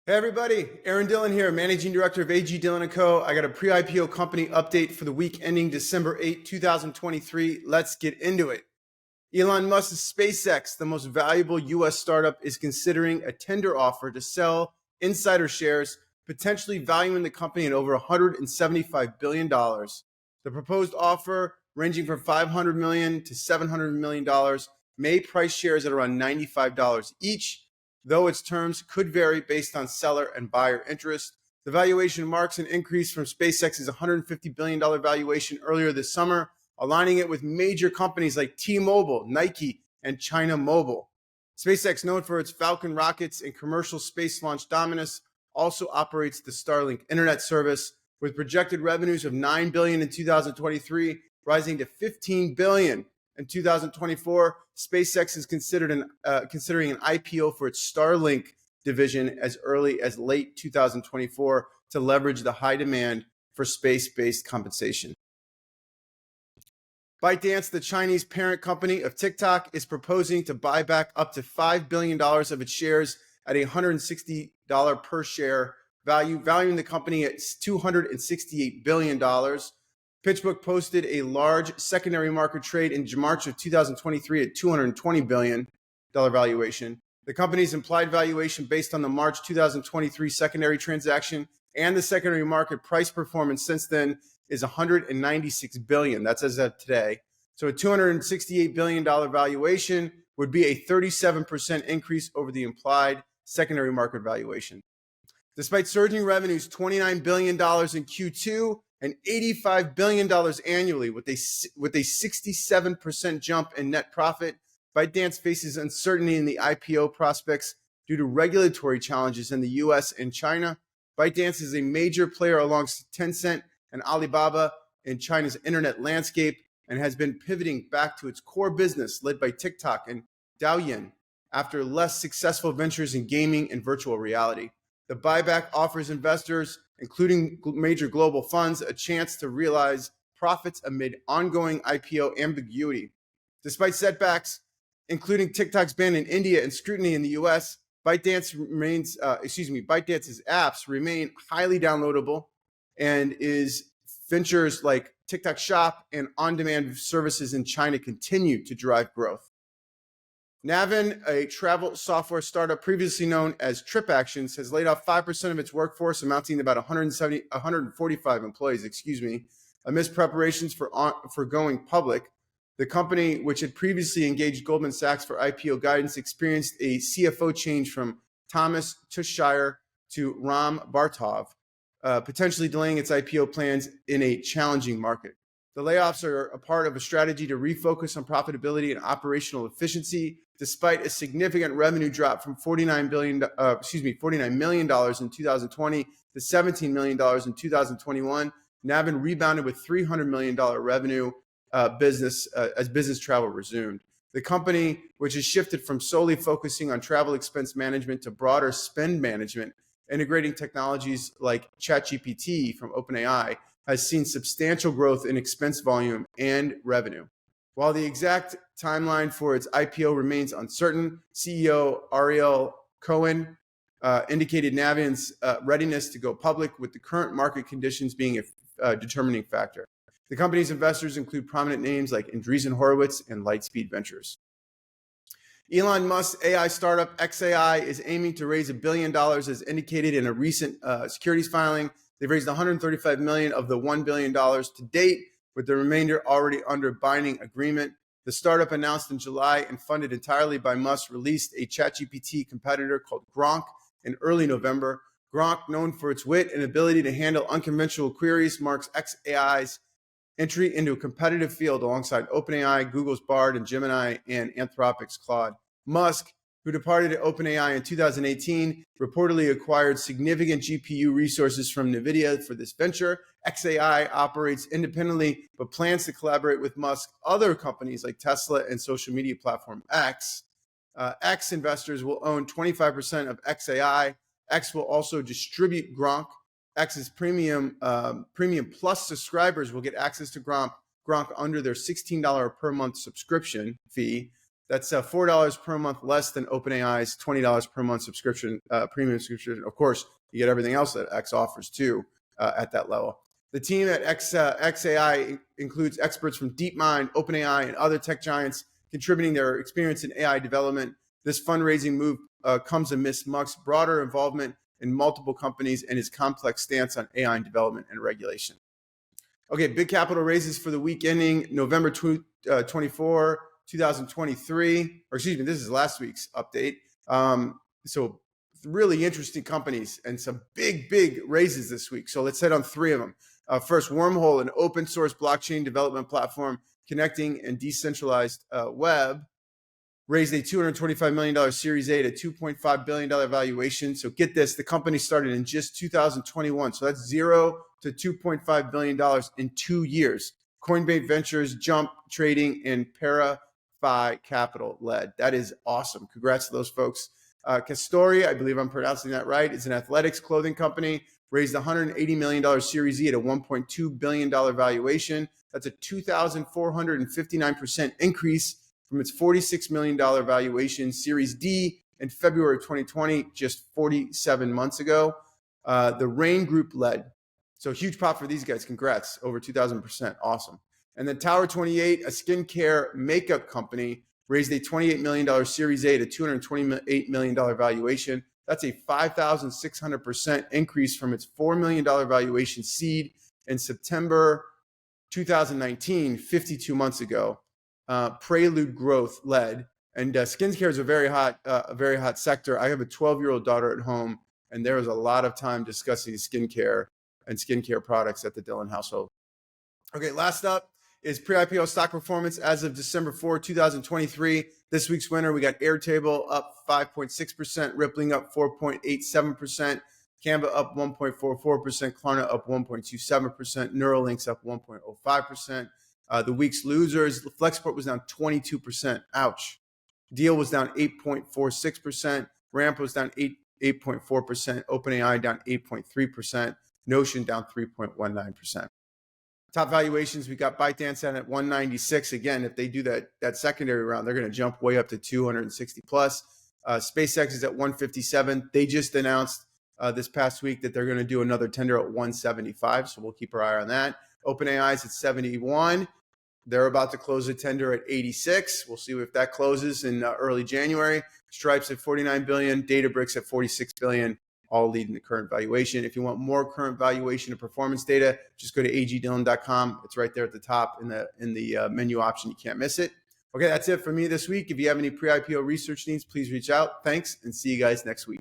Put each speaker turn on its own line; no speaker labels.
Hey everybody, Aaron Dillon here, Managing Director of AG Dillon & Co. I got a pre-IPO company update for the week ending December 8, 2023. Let's get into it. Elon Musk's SpaceX, the most valuable US startup, is considering a tender offer to sell insider shares, potentially valuing the company at over $175 billion. The proposed offer, ranging from $500 million to $700 million, may price shares at around $95 each, though its terms could vary based on seller and buyer interest. The valuation marks an increase from SpaceX's $150 billion valuation earlier this summer, aligning it with major companies like T-Mobile, Nike, and China Mobile. SpaceX, known for its Falcon rockets and commercial space launch dominance, also operates the Starlink internet service, with projected revenues of $9 billion in 2023, rising to $15 billion in 2024. SpaceX is considering an IPO for its Starlink division as early as late 2024 to leverage the high demand for space-based compensation. ByteDance, the Chinese parent company of TikTok, is proposing to buy back up to $5 billion of its shares at a $160 per share value, valuing the company at $268 billion. Pitchbook posted a large secondary market trade in March of 2023 at $220 billion valuation. The company's implied valuation based on the March 2023 secondary transaction and the secondary market price performance since then is $196 billion. That's as of today. So a $268 billion valuation would be a 37% increase over the implied secondary market valuation. Despite surging revenues, $29 billion in Q2 and $85 billion annually, with a 67% jump in net profit, ByteDance faces uncertainty in the IPO prospects due to regulatory challenges in the US and China. ByteDance is a major player alongside Tencent and Alibaba in China's internet landscape and has been pivoting back to its core business led by TikTok and Douyin after less successful ventures in gaming and virtual reality. The buyback offers investors, including major global funds, a chance to realize profits amid ongoing IPO ambiguity. Despite setbacks, including TikTok's ban in India and scrutiny in the US, ByteDance's apps remain highly downloadable, and ventures like TikTok Shop and on-demand services in China continue to drive growth. Navan, a travel software startup previously known as TripActions, has laid off 5% of its workforce, amounting to about 145 employees, amidst preparations for going public. The company, which had previously engaged Goldman Sachs for IPO guidance, experienced a CFO change from Thomas Tushire to Ram Bartov, potentially delaying its IPO plans in a challenging market. The layoffs are a part of a strategy to refocus on profitability and operational efficiency. Despite a significant revenue drop from $49 million in 2020 to $17 million in 2021, Navan rebounded with $300 million revenue business as business travel resumed. The company, which has shifted from solely focusing on travel expense management to broader spend management, integrating technologies like ChatGPT from OpenAI, has seen substantial growth in expense volume and revenue. While the exact timeline for its IPO remains uncertain, CEO Ariel Cohen indicated Navan's readiness to go public, with the current market conditions being a determining factor. The company's investors include prominent names like Andreessen Horowitz and Lightspeed Ventures. Elon Musk's AI startup X.AI is aiming to raise $1 billion, as indicated in a recent securities filing. They've raised $135 million of the $1 billion to date, with the remainder already under binding agreement. The startup, announced in July and funded entirely by Musk, released a ChatGPT competitor called Grok in early November. Grok, known for its wit and ability to handle unconventional queries, marks X.AI's entry into a competitive field alongside OpenAI, Google's Bard, and Gemini, and Anthropic's Claude. Musk, who departed to OpenAI in 2018, reportedly acquired significant GPU resources from NVIDIA for this venture. X.AI operates independently, but plans to collaborate with Musk's other companies like Tesla and social media platform X. X investors will own 25% of X.AI. X will also distribute Grok. X's premium plus subscribers will get access to Grok under their $16 per month subscription fee. That's $4 per month less than OpenAI's $20 per month subscription, premium subscription. Of course, you get everything else that X offers too at that level. The team at X.AI includes experts from DeepMind, OpenAI, and other tech giants contributing their experience in AI development. This fundraising move comes amidst Musk's broader involvement in multiple companies and his complex stance on AI development and regulation. Okay, big capital raises for the week ending November 24, 2023, or excuse me, this is last week's update. So really interesting companies and some big raises this week. So let's hit on three of them. First, Wormhole, an open source blockchain development platform connecting and decentralized web, raised a $225 million Series A at a $2.5 billion valuation. So get this, the company started in just 2021. So that's $0 to $2.5 billion in 2 years. Coinbase Ventures, Jump Trading, and ParaFi Capital led. That is awesome. Congrats to those folks. Castori, I believe I'm pronouncing that right, is an athletics clothing company, raised $180 million Series E at a $1.2 billion valuation. That's a 2,459% increase from its $46 million valuation Series D in February of 2020, just 47 months ago. The Rain Group led. So huge pop for these guys. Congrats, over 2,000%. Awesome. And then Tower 28, a skincare makeup company, raised a $28 million Series A at a $228 million valuation. That's a 5,600% increase from its $4 million valuation seed in September 2019, 52 months ago. Prelude Growth led, and skincare is a very hot sector. I have a 12-year-old daughter at home, and there was a lot of time discussing skincare and skincare products at the Dillon household. Okay, last up is pre-IPO stock performance as of December 4, 2023. This week's winner, we got Airtable up 5.6%, Rippling up 4.87%, Canva up 1.44%, Klarna up 1.27%, Neuralinks up 1.05%. The week's losers, Flexport was down 22%. Ouch. Deal was down 8.46%. Ramp was down 8.4%. OpenAI down 8.3%. Notion down 3.19%. Top valuations, we got ByteDance at 196. Again, if they do that secondary round, they're going to jump way up to 260 plus. SpaceX is at 157. They just announced this past week that they're going to do another tender at 175. So we'll keep our eye on that. OpenAI is at 71. They're about to close a tender at 86. We'll see if that closes in early January. Stripe's at 49 billion. Databricks at 46 billion. All leading the current valuation. If you want more current valuation and performance data, just go to agdillon.com. It's right there at the top in the menu option. You can't miss it. Okay, that's it for me this week. If you have any pre-IPO research needs, please reach out. Thanks, and see you guys next week.